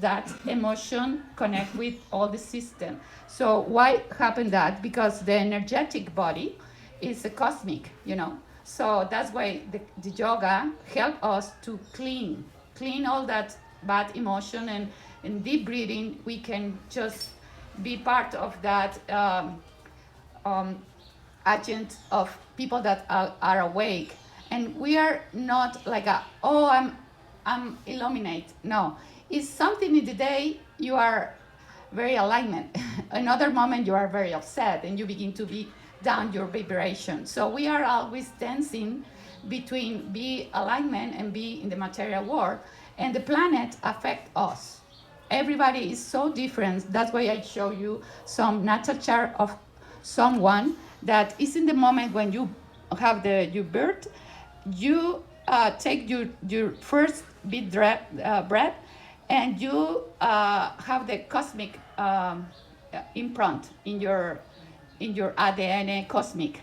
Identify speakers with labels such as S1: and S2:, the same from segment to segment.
S1: that emotion connect with all the system. So why happened that? Because the energetic body is a cosmic, So that's why the yoga help us to clean all that bad emotion, and in deep breathing we can just be part of that um, agent of people that are awake. And we are not like I'm illuminate. No, it's something in the day you are very alignment. Another moment you are very upset and you begin to be down your vibration. So we are always dancing between be alignment and be in the material world, and the planet affect us. Everybody is so different. That's why I show you some natal chart of someone that is in the moment when you have your birth. You take your first big breath, and you have the cosmic imprint in your ADN cosmic,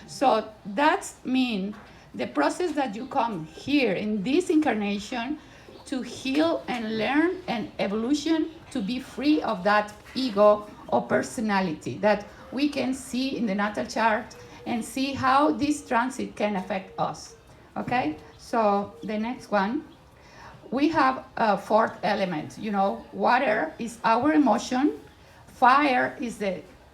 S1: So that means the process that you come here in this incarnation to heal and learn and evolution to be free of that ego or personality that we can see in the natal chart and see how this transit can affect us. Okay, so the next one, we have a fourth element. Water is our emotion, fire is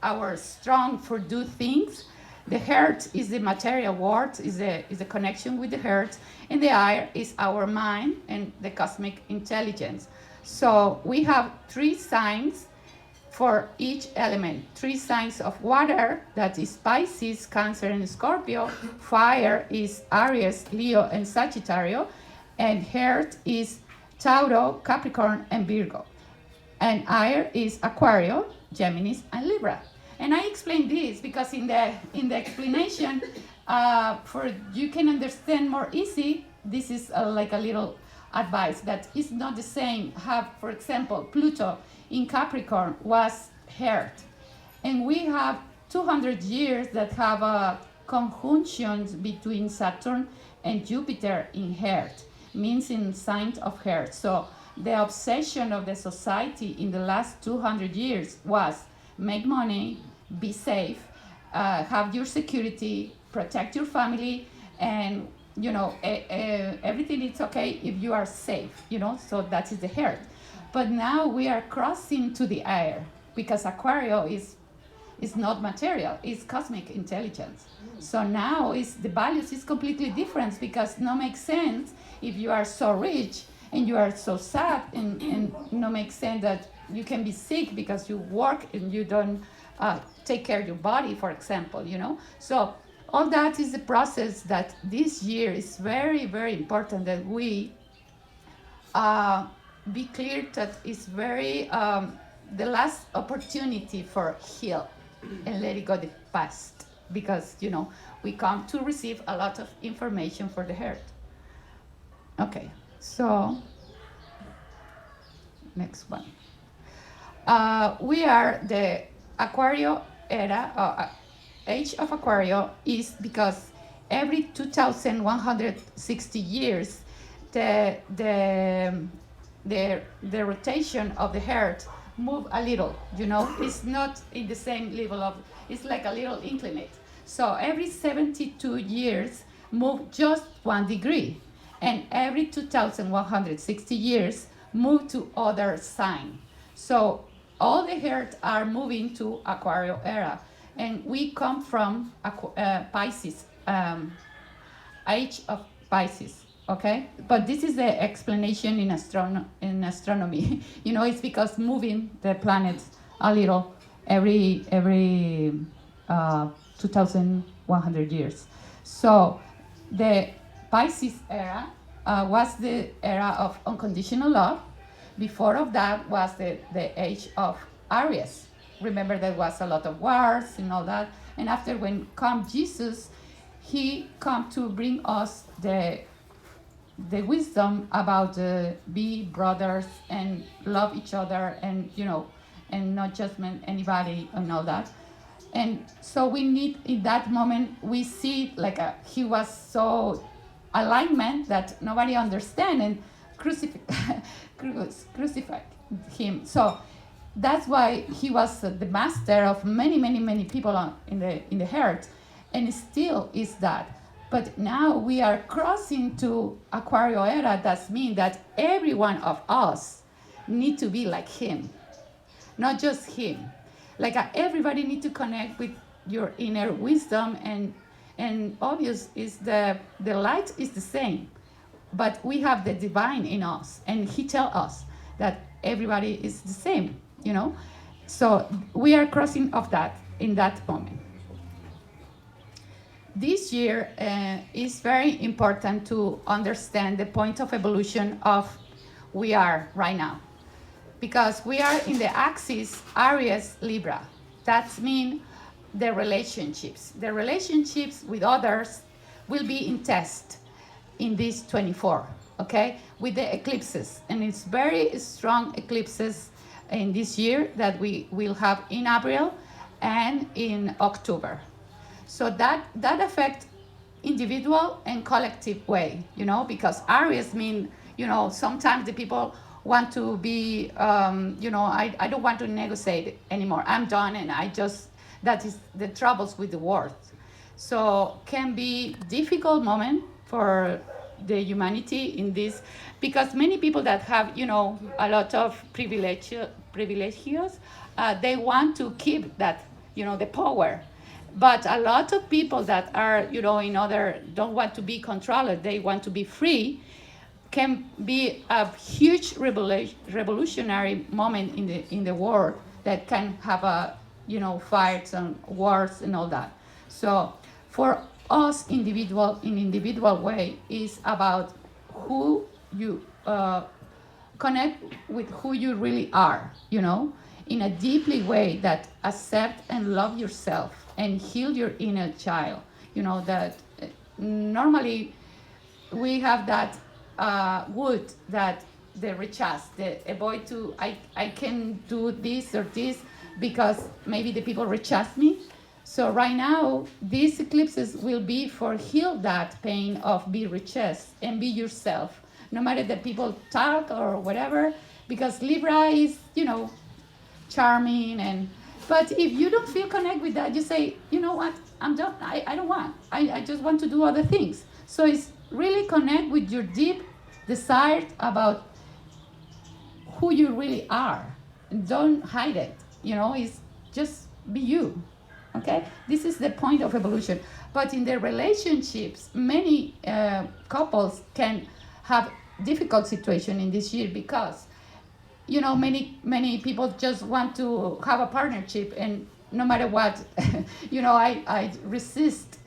S1: our strong for do things, the heart is the material world, is the connection with the heart, and the air is our mind and the cosmic intelligence. So we have 3 signs for each element. 3 signs of water, that is Pisces, Cancer, and Scorpio. Fire is Aries, Leo, and Sagittarius. And earth is Tauro, Capricorn, and Virgo. And air is Aquario, Gemini, and Libra. And I explain this because in the explanation, for you can understand more easy, this is like a little advice that is not the same. Have, for example, Pluto in Capricorn was earth, and we have 200 years that have conjunctions between Saturn and Jupiter in earth, means in sign of earth. So the obsession of the society in the last 200 years was make money, be safe, have your security, protect your family, and everything is okay if you are safe, so that is the heart. But now we are crossing to the air, because Aquario is not material, it's cosmic intelligence. So now the values is completely different, because no makes sense if you are so rich and you are so sad, and no makes sense that you can be sick because you work and you don't take care of your body, for example, So all that is the process that this year is very, very important that we be clear that it's very the last opportunity for heal and let it go the past, because we come to receive a lot of information for the heart. Okay, so next one. We are the Aquario era, age of Aquario is because every 2,160 years the rotation of the earth move a little, it's not in the same level of, it's like a little inclinate. So every 72 years move just 1 degree, and every 2,160 years move to other sign. So all the earth are moving to Aquario era, and we come from Pisces, age of Pisces. Okay, but this is the explanation in astronomy. It's because moving the planet a little every 2,100 years. So the Pisces era was the era of unconditional love. Before of that was the age of Aries. Remember, there was a lot of wars and all that. And after when come Jesus, he come to bring us the wisdom about be brothers and love each other, and and not judgment anybody and all that. And so we need, in that moment, we see like he was so alignment that nobody understand, and crucified. him. So that's why he was the master of many, many, many people in the earth, and still is that. But now we are crossing to Aquario era. That means that every one of us need to be like him, not just him. Like everybody need to connect with your inner wisdom, and obvious is the light is the same, but we have the divine in us, and he tell us that everybody is the same, you know. So we are crossing of that in that moment. This year is very important to understand the point of evolution of we are right now, because we are in the axis Aries Libra. That means the relationships with others will be in test in this 24, okay, with the eclipses. And it's very strong eclipses in this year that we will have in April and in October. So that affects individual and collective way, you know, because Aries mean, you know, sometimes the people want to be, you know, I don't want to negotiate anymore. I'm done, and that is the troubles with the world. So can be difficult moment for the humanity in this, because many people that have, you know, a lot of privileges, they want to keep that, you know, the power. But a lot of people that are, you know, in other, don't want to be controlled, they want to be free, can be a huge revolutionary moment in the world that can have a, you know, fights and wars and all that. So for us individual way is about who you connect with, who you really are, you know, in a deeply way that accept and love yourself and heal your inner child. You know, that normally we have that wood that they reject, they avoid to, I can do this or this because maybe the people reject me. So right now, these eclipses will be for heal that pain of be rejected and be yourself, no matter that people talk or whatever, because Libra is, you know, charming, and but if you don't feel connect with that, you say, you know what, I'm done. I don't want. I just want to do other things. So it's really connect with your deep desire about who you really are. Don't hide it. You know, it's just be you. Okay, this is the point of evolution. But in the relationships, many couples can have difficult situation in this year because, you know, many people just want to have a partnership, and no matter what, you know, I resist.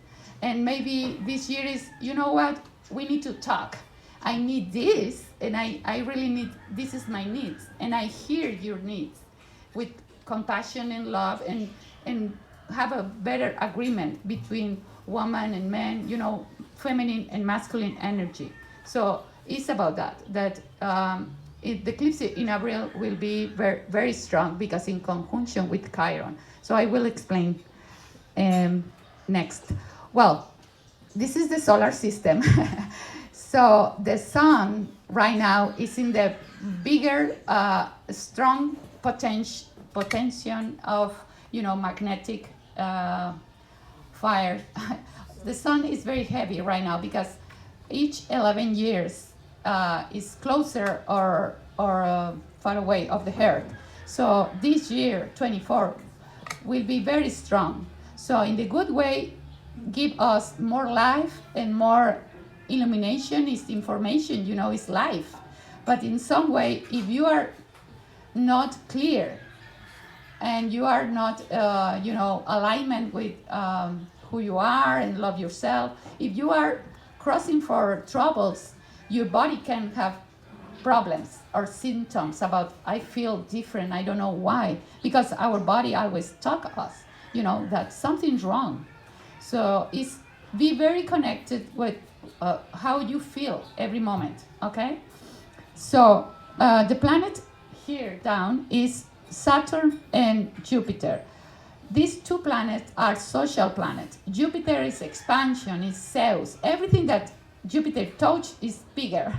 S1: And maybe this year is, you know what, we need to talk. I need this, and I really need, this is my needs, and I hear your needs with compassion and love, and have a better agreement between woman and man, you know, feminine and masculine energy. So it's about that the eclipse in April will be very, very strong because in conjunction with Chiron. So I will explain next. Well, this is the solar system. So the sun right now is in the bigger, strong potential of, you know, magnetic fire. The sun is very heavy right now because each 11 years is closer or far away of the earth. So this year 24 will be very strong. So in the good way, give us more life and more illumination. Is information, you know, is life. But in some way, if you are not clear and you are not, you know, alignment with who you are and love yourself, if you are crossing for troubles, your body can have problems or symptoms about, I feel different, I don't know why, because our body always talk us, you know, that something's wrong. So it's be very connected with how you feel every moment, okay? So the planet here down is Saturn and Jupiter. These two planets are social planets. Jupiter is expansion, is Zeus, everything that Jupiter touch is bigger.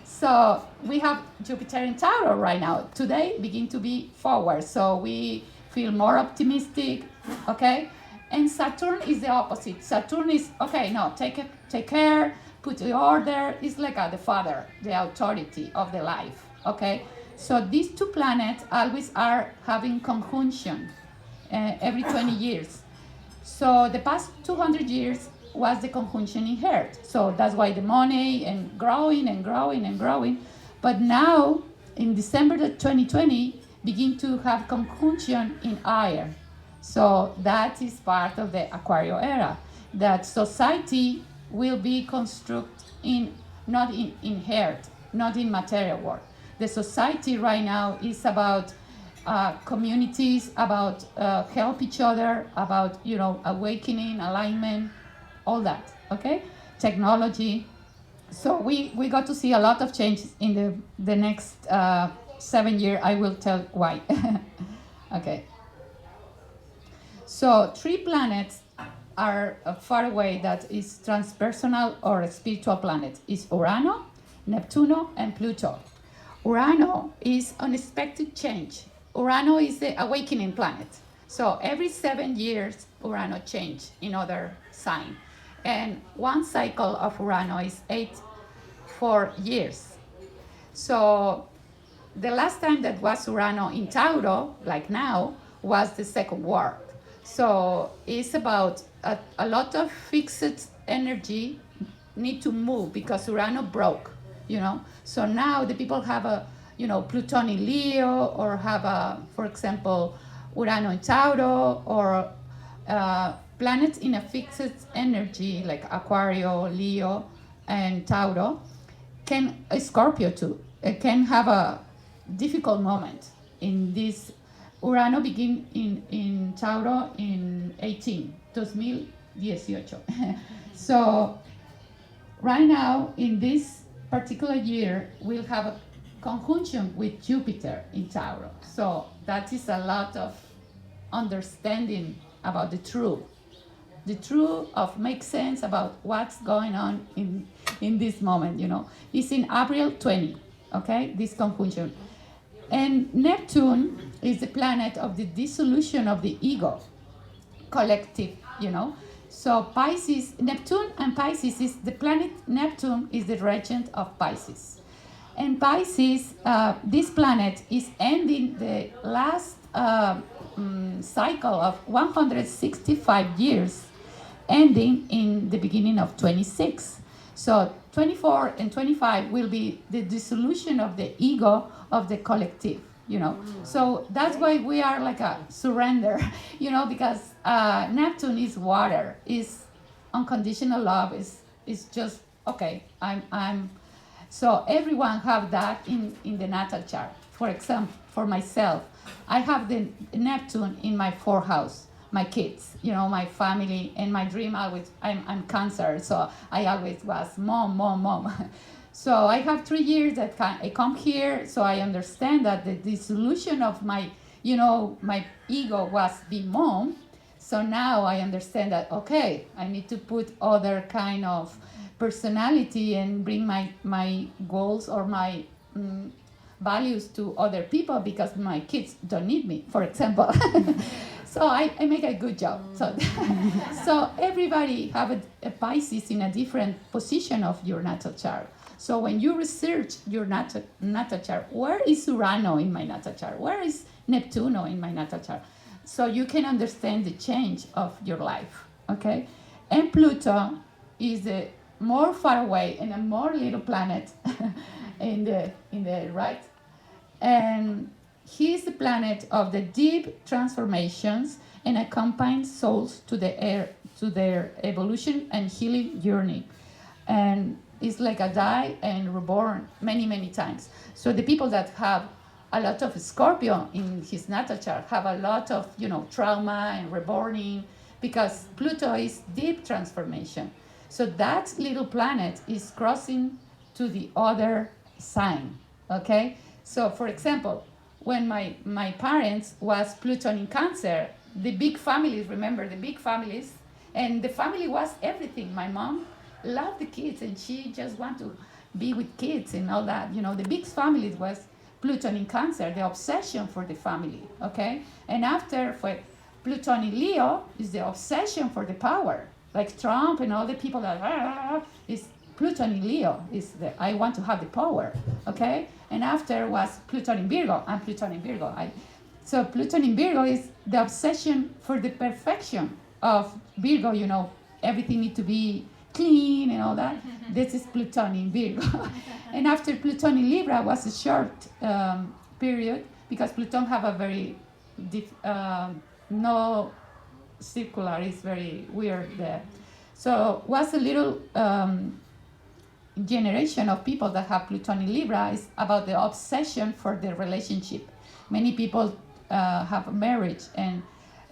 S1: So we have Jupiter in Tauro right now. Today begin to be forward, so we feel more optimistic, okay? And Saturn is the opposite. Saturn is, okay, no, take care, put the order. It's like the father, the authority of the life, okay? So these two planets always are having conjunction every 20 years. So the past 200 years was the conjunction in Earth. So that's why the money and growing and growing and growing. But now, in December 2020, begin to have conjunction in air. So that is part of the Aquario era. That society will be constructed in not in Earth, not in material world. The society right now is about communities, about help each other, about awakening, alignment, all that. Okay, technology. So we got to see a lot of changes in the next 7 years. I will tell why. Okay. So 3 planets are far away that is transpersonal or spiritual planet is Urano, Neptuno, and Pluto. Urano is unexpected change. Urano is the awakening planet. So every 7 years, Urano change in other sign. And one cycle of Urano is 4 years. So the last time that was Urano in Tauro, like now, was the Second War. So it's about a lot of fixed energy need to move because Urano broke, So now the people have Pluton in Leo, or have for example, Urano in Tauro, or planets in a fixed energy like Aquario, Leo, and Tauro, Scorpio too, can have a difficult moment in this. Urano begin in Tauro in 2018. So right now, in this particular year, we'll have a conjunction with Jupiter in Tauro. So that is a lot of understanding about the truth. The truth of make sense about what's going on in this moment, It's in April 20, okay, this conjunction. And Neptune is the planet of the dissolution of the ego, collective, So Pisces, Neptune and Pisces is the planet. Neptune is the regent of Pisces. And Pisces, this planet is ending the last cycle of 165 years, ending in the beginning of 26. So 24 and 25 will be the dissolution of the ego of the collective, So that's why we are like a surrender, because Neptune is water, is unconditional love, is just, okay, I'm. So everyone have that in the natal chart. For example, for myself, I have the Neptune in my 4th house. My kids, my family, and my dream always, I'm Cancer, so I always was mom. So I have 3 years that I come here, so I understand that the dissolution of my ego was being mom. So now I understand that, okay, I need to put other kind of personality and bring my goals or my values to other people because my kids don't need me, for example. So I make a good job. So everybody have a Pisces in a different position of your natal chart. So when you research your natal chart, where is Urano in my natal chart? Where is Neptuno in my natal chart? So you can understand the change of your life, okay? And Pluto is the more far away and a more little planet in the right. And he is the planet of the deep transformations and accompanies souls to their evolution and healing journey. And it's like a die and reborn many times. So the people that have a lot of Scorpio in his natal chart have a lot of trauma and reborning, because Pluto is deep transformation. So that little planet is crossing to the other sign. Okay. So for example, when my parents was Pluton in Cancer, the big families, remember the big families, and the family was everything. My mom love the kids, and she just want to be with kids and all that. The big family was Pluton in Cancer, the obsession for the family. Okay, and after for Pluton in Leo is the obsession for the power, like Trump and all the people that is Pluton in Leo is the I want to have the power. Okay, and after was Pluton in Virgo and Pluton in Virgo. So Pluton in Virgo is the obsession for the perfection of Virgo. Everything need to be clean and all that. This is Pluton in Virgo. And after Pluton in Libra was a short period because Pluton have a very no circular, is very weird there. So was a little generation of people that have Pluton in Libra is about the obsession for the relationship. Many people have a marriage and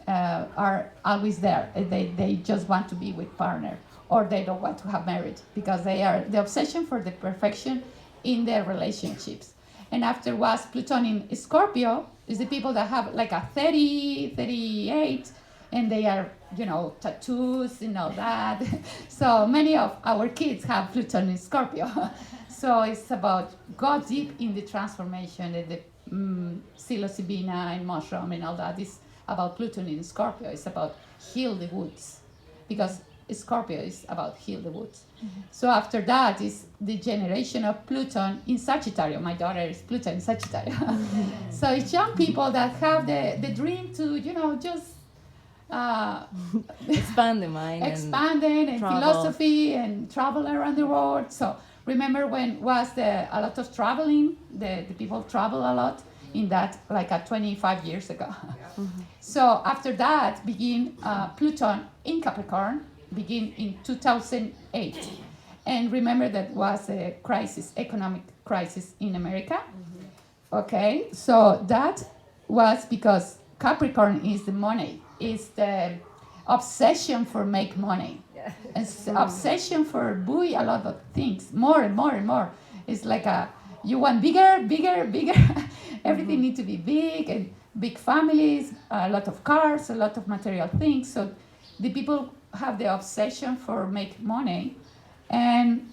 S1: are always there. They just want to be with partner, or they don't want to have marriage because they are the obsession for the perfection in their relationships. And after was Pluton in Scorpio is the people that have like a 30, 38, and they are, tattoos and all that. So many of our kids have Pluton in Scorpio. So it's about go deep in the transformation and the psilocybin and mushroom and all that is about Pluton in Scorpio. It's about heal the woods, because Scorpio is about heal the woods. Mm-hmm. So after that is the generation of Pluton in Sagittarius. My daughter is Pluton in Sagittarius. Mm-hmm. So it's young people that have the dream to, just
S2: expand the mind,
S1: expanding and philosophy and travel around the world. So remember when was a lot of traveling, the people travel a lot in that, like 25 years ago. Yeah. Mm-hmm. So after that begin Pluton in Capricorn, begin in 2008. And remember that was a crisis, economic crisis in America. Mm-hmm. Okay, so that was because Capricorn is the money, is the obsession for make money. Yeah. It's obsession for buy a lot of things, more and more and more. It's like you want bigger. Everything needs to be big, and big families, a lot of cars, a lot of material things. So the people have the obsession for make money, and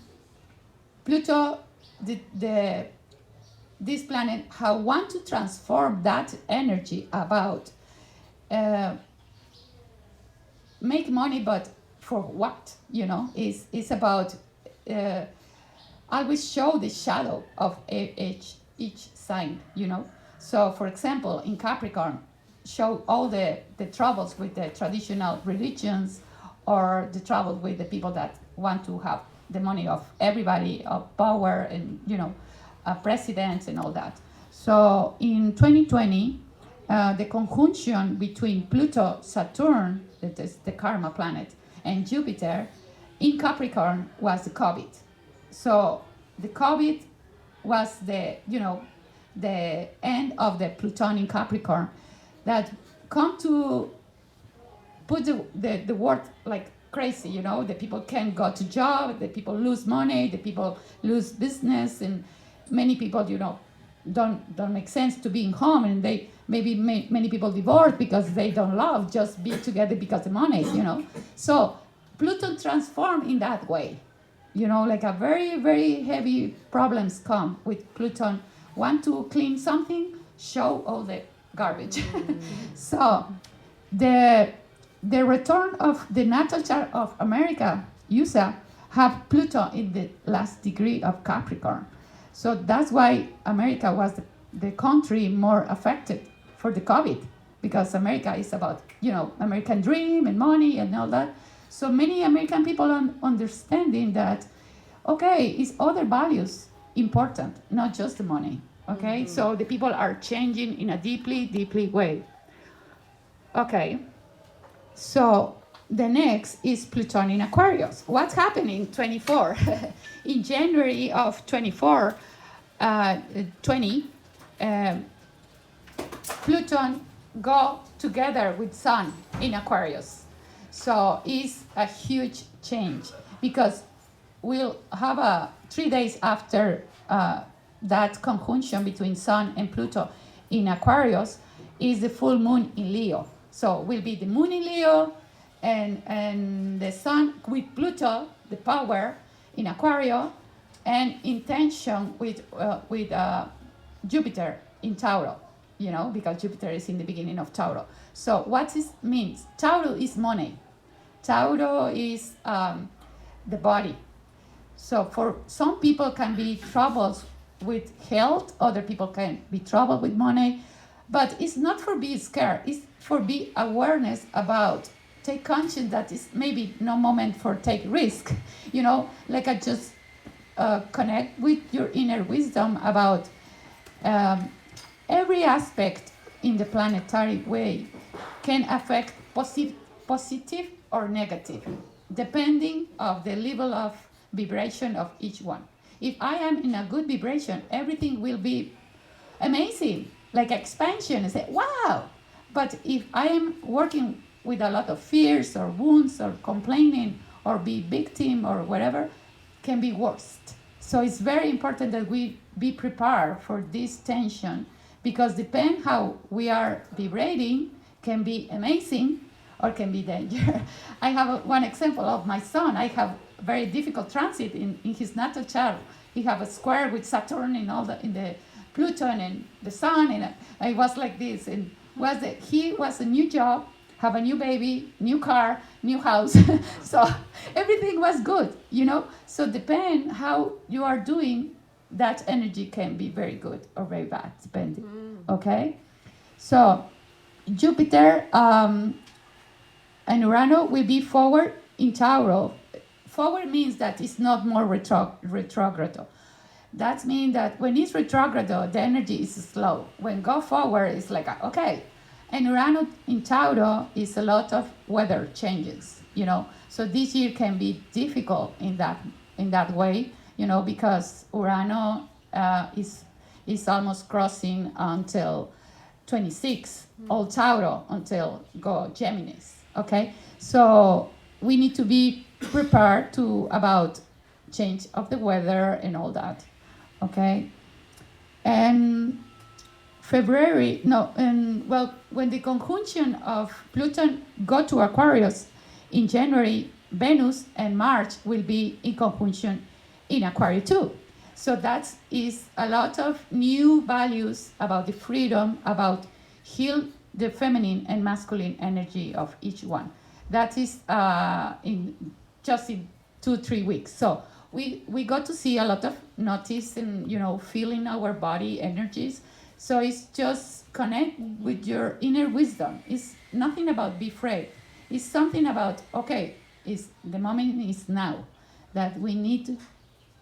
S1: Pluto, this planet, how want to transform that energy about make money, but for what? Is about always show the shadow of each sign. So for example, in Capricorn, show all the troubles with the traditional religions, or the trouble with the people that want to have the money of everybody, of power, and presidents and all that. So in 2020, the conjunction between Pluto, Saturn, that is the karma planet, and Jupiter in Capricorn was the COVID. So the COVID was the end of the Pluton in Capricorn that come to put the world like crazy. The people can't go to job, the people lose money, the people lose business, and many people don't make sense to being home, and they many people divorce because they don't love, just be together because of money. So Pluto transformed in that way. Like a very, very heavy problems come with Pluton. Want to clean something, show all the garbage. So the return of the natal chart of America, USA, have Pluto in the last degree of Capricorn. So that's why America was the country more affected for the COVID, because America is about, American dream and money and all that. So many American people understanding that, okay, it's other values important, not just the money. Okay, mm-hmm. So the people are changing in a deeply, deeply way. Okay, so the next is Pluton in Aquarius. What's happening in 24? In January of 20, Pluton go together with Sun in Aquarius. So it's a huge change, because we'll have 3 days after that conjunction between Sun and Pluto in Aquarius is the full moon in Leo. So will be the moon in Leo, and the sun with Pluto, the power in Aquario, and in tension with Jupiter in Tauro, because Jupiter is in the beginning of Tauro. So what this means? Tauro is money. Tauro is the body. So for some people can be troubles with health, other people can be trouble with money, but it's not for be scared. It's for be awareness about take conscience that is maybe no moment for take risk. Like I just connect with your inner wisdom about every aspect in the planetary way can affect positive or negative, depending of the level of vibration of each one. If I am in a good vibration, everything will be amazing, like expansion. I say, wow. But if I am working with a lot of fears or wounds or complaining or be victim or whatever, can be worst. So it's very important that we be prepared for this tension, because depend how we are vibrating can be amazing or can be danger. I have one example of my son. I have very difficult transit in his natal chart. He have a square with Saturn in the Pluton and the Sun, and I was like this. And he was a new job, have a new baby, new car, new house. So everything was good, So depend how you are doing, that energy can be very good or very bad, depending. Okay? So Jupiter and Urano will be forward in Tauro. Forward means that it's not more retrograde. That means that when it's retrograde, the energy is slow. When go forward, it's like, okay. And Urano in Tauro is a lot of weather changes, So this year can be difficult in that way, because Urano is almost crossing until 26, all Tauro until go Geminis, okay? So we need to be prepared about change of the weather and all that, okay? And when the conjunction of Pluto go to Aquarius in January, Venus and Mars will be in conjunction in Aquarius too. So that is a lot of new values about the freedom, about heal the feminine and masculine energy of each one. That is in 2-3 weeks. So we got to see a lot of notice and feeling our body energies. So it's just connect with your inner wisdom. It's nothing about be afraid. It's something about, okay, the moment is now, that we need to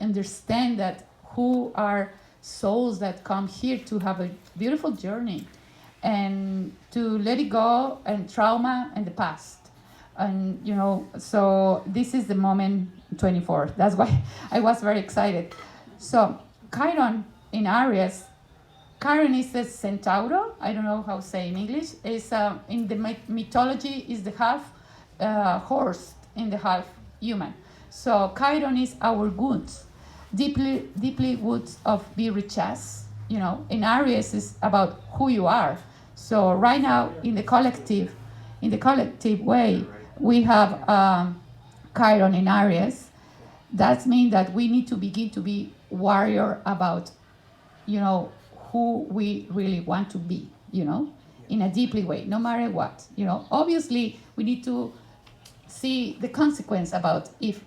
S1: understand that who are souls that come here to have a beautiful journey and to let it go and trauma and the past. And, so this is the moment 24. That's why I was very excited. So Chiron in Aries, Chiron is the Centauro. I don't know how to say in English. It's in the mythology is the half horse and the half human. So Chiron is our wounds, deeply wounds of be riches. In Aries is about who you are. So right now in the collective way, we have Chiron in Aries. That means that we need to begin to be warrior about, who we really want to be, in a deeply way, no matter what. Obviously we need to see the consequence about if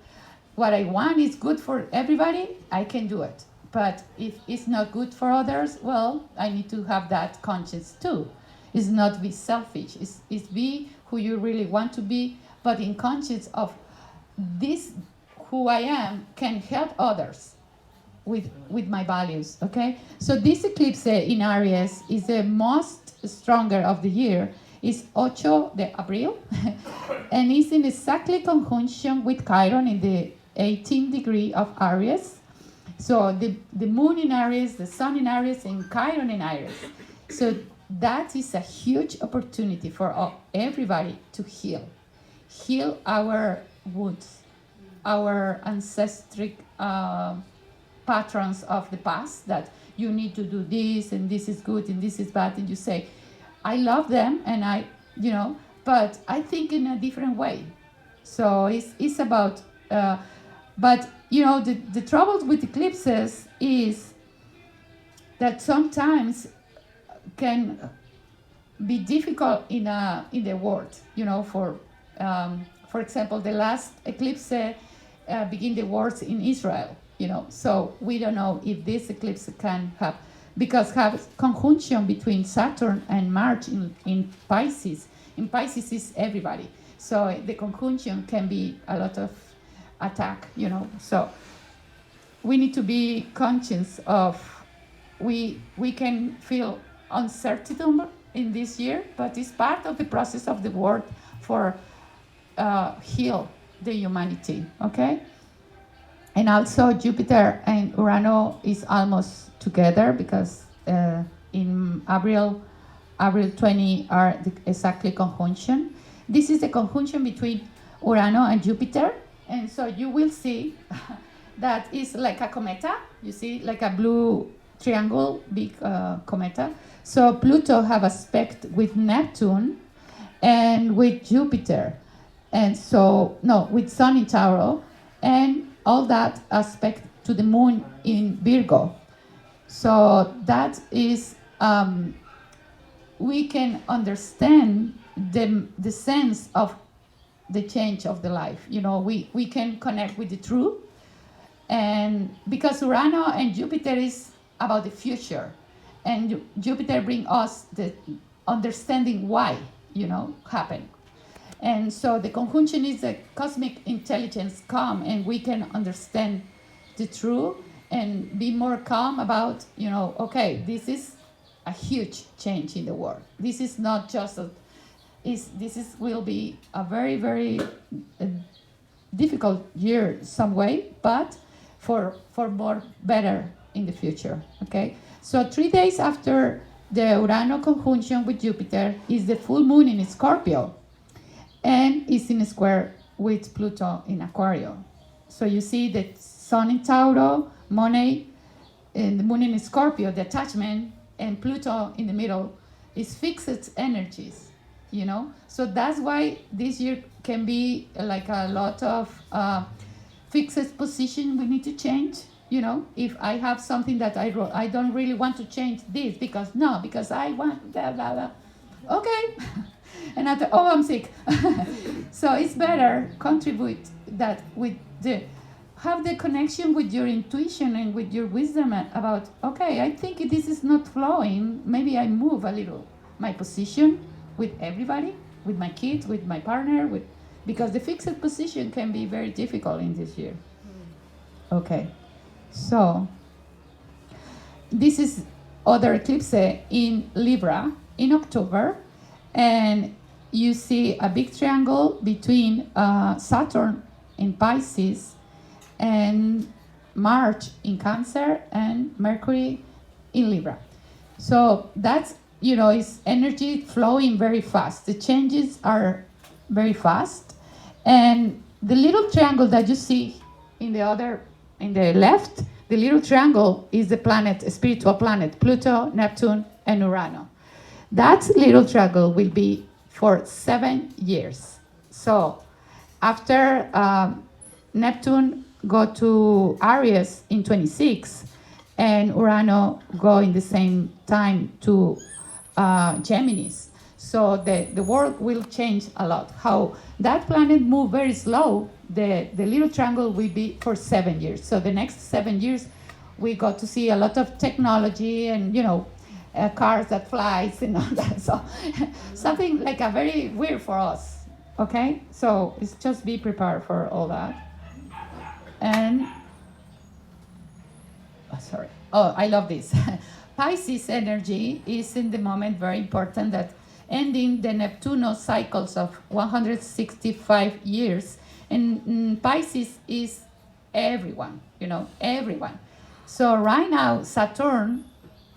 S1: what I want is good for everybody, I can do it. But if it's not good for others, well, I need to have that conscience too. It's not be selfish, it's be who you really want to be, but in conscience of this, who I am can help others with my values, okay? So this eclipse in Aries is the most stronger of the year. It's 8 de Abril, and it's in exactly conjunction with Chiron in the 18th degree of Aries. So the moon in Aries, the sun in Aries, and Chiron in Aries. So that is a huge opportunity for everybody to heal our wounds, our ancestral patterns of the past, that you need to do this and this is good and this is bad, and you say I love them and I but I think in a different way. So it's about, but the trouble with eclipses is that sometimes can be difficult in the world. For example, the last eclipse begin the wars in Israel. So we don't know if this eclipse can have, because have conjunction between Saturn and Mars in Pisces. In Pisces is everybody, so the conjunction can be a lot of attack. So we need to be conscious of, we can feel uncertainty in this year, but it's part of the process of the world for heal the humanity. Okay. And also Jupiter and Uranus is almost together, because in April 20 are exactly conjunction. This is the conjunction between Uranus and Jupiter, and so you will see that is like a cometa. You see like a blue triangle, big cometa. So Pluto have aspect with Neptune and with Jupiter, and so with Sun in Tauro, and all that aspect to the moon in Virgo. So that is, we can understand the sense of the change of the life. We can connect with the truth, and because Uranus and Jupiter is about the future, and Jupiter bring us the understanding why happen. And so the conjunction is a cosmic intelligence come, and we can understand the truth and be more calm about, okay, this is a huge change in the world. This is not just will be a very, very difficult year some way, but for more better in the future. Okay, so 3 days after the Urano conjunction with Jupiter is the full moon in Scorpio, and is in a square with Pluto in Aquario. So you see the Sun in Tauro, money, and the moon in Scorpio, the attachment, and Pluto in the middle is fixed energies, So that's why this year can be like a lot of fixed position we need to change. If I have something that I don't really want to change this because I want blah, blah, blah. Okay. And after, I'm sick. So it's better contribute that have the connection with your intuition and with your wisdom about, okay, I think this is not flowing. Maybe I move a little my position with everybody, with my kids, with my partner, because the fixed position can be very difficult in this year. Okay, so this is other eclipse in Libra in October. And you see a big triangle between Saturn in Pisces and Mars in Cancer and Mercury in Libra. So that's, is energy flowing very fast. The changes are very fast. And the little triangle that you see in the left, the little triangle is the planet, spiritual planet, Pluto, Neptune, and Uranus. That little triangle will be for 7 years. So after Neptune go to Aries in 26, and Uranus go in the same time to Geminis. So the world will change a lot. How that planet move very slow, the little triangle will be for 7 years. So the next 7 years, we got to see a lot of technology and, cars that flies and all that. So something like a very weird for us. Okay, so it's just be prepared for all that. And I love this. Pisces energy is in the moment very important, that ending the Neptuno cycles of 165 years. And Pisces is everyone, everyone. So right now, Saturn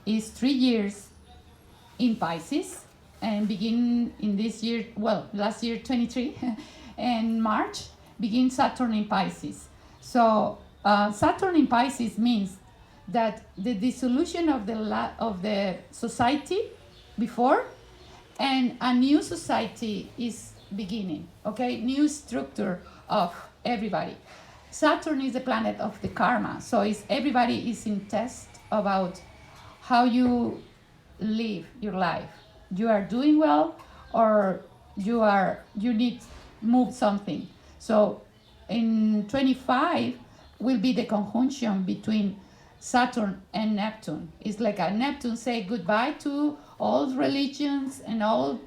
S1: is 3 years in Pisces and begin in this year, last year 23, and March begin Saturn in Pisces. So Saturn in Pisces means that the dissolution of the society before, and a new society is beginning, okay? New structure of everybody. Saturn is the planet of the karma, so it's, everybody is in test about how you live your life. You are doing well, or you need move something. So in 25 will be the conjunction between Saturn and Neptune. It's like a Neptune say goodbye to all religions and all,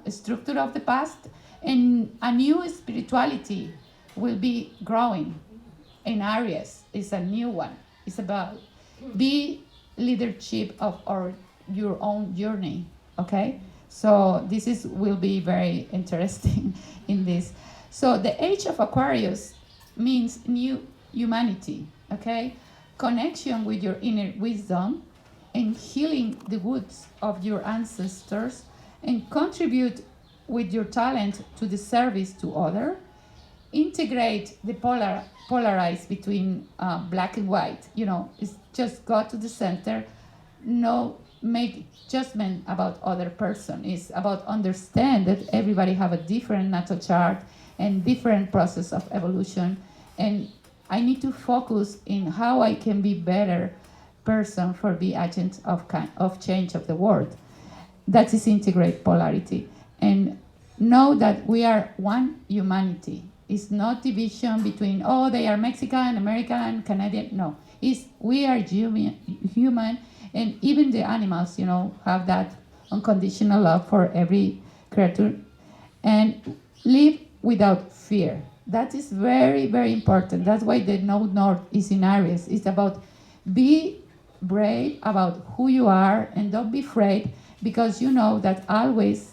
S1: structure of the past, and a new spirituality will be growing in Aries. It's a new one. It's about be leadership of your own journey. Okay, so this is will be very interesting in this. So the age of Aquarius means new humanity. Okay, connection with your inner wisdom and healing the wounds of your ancestors, and contribute with your talent to the service to other. Integrate the polarize between black and white. It's just go to the center. No make judgment about other person. It's about understand that everybody have a different natal chart and different process of evolution, and I need to focus in how I can be better person for the agent of change of the world. That is integrate polarity, and know that we are one humanity. It's not division between, oh, they are Mexican, American, Canadian. No, it's we are human, and even the animals, have that unconditional love for every creature, and live without fear. That is very, very important. That's why the Node North is in Aries. It's about be brave about who you are, and don't be afraid, because you know that always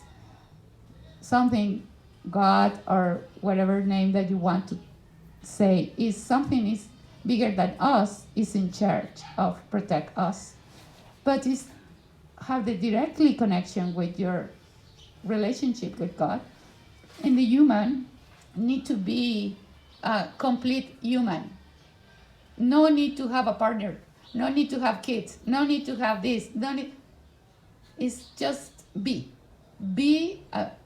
S1: something, God or whatever name that you want to say, is something is bigger than us, is in charge of protect us. But it's have the directly connection with your relationship with God. And the human need to be a complete human. No need to have a partner. No need to have kids. No need to have this. No need. It's just be. Be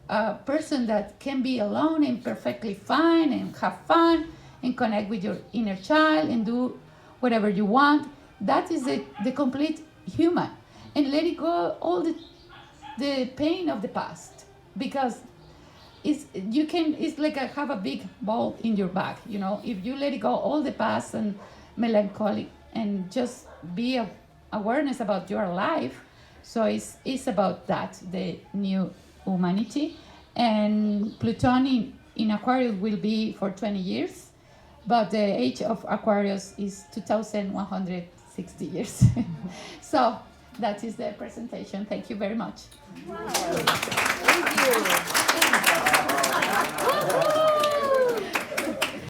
S1: a person that can be alone and perfectly fine and have fun and connect with your inner child and do whatever you want. That is the complete human. And let it go all the pain of the past, because it's like have a big ball in your back. If you let it go all the past and melancholic, and just be awareness about your life. So it's about that, the new humanity. And Pluton in Aquarius will be for 20 years, but the age of Aquarius is 2,160 years. So that is the presentation. Thank you very much.
S2: Wow.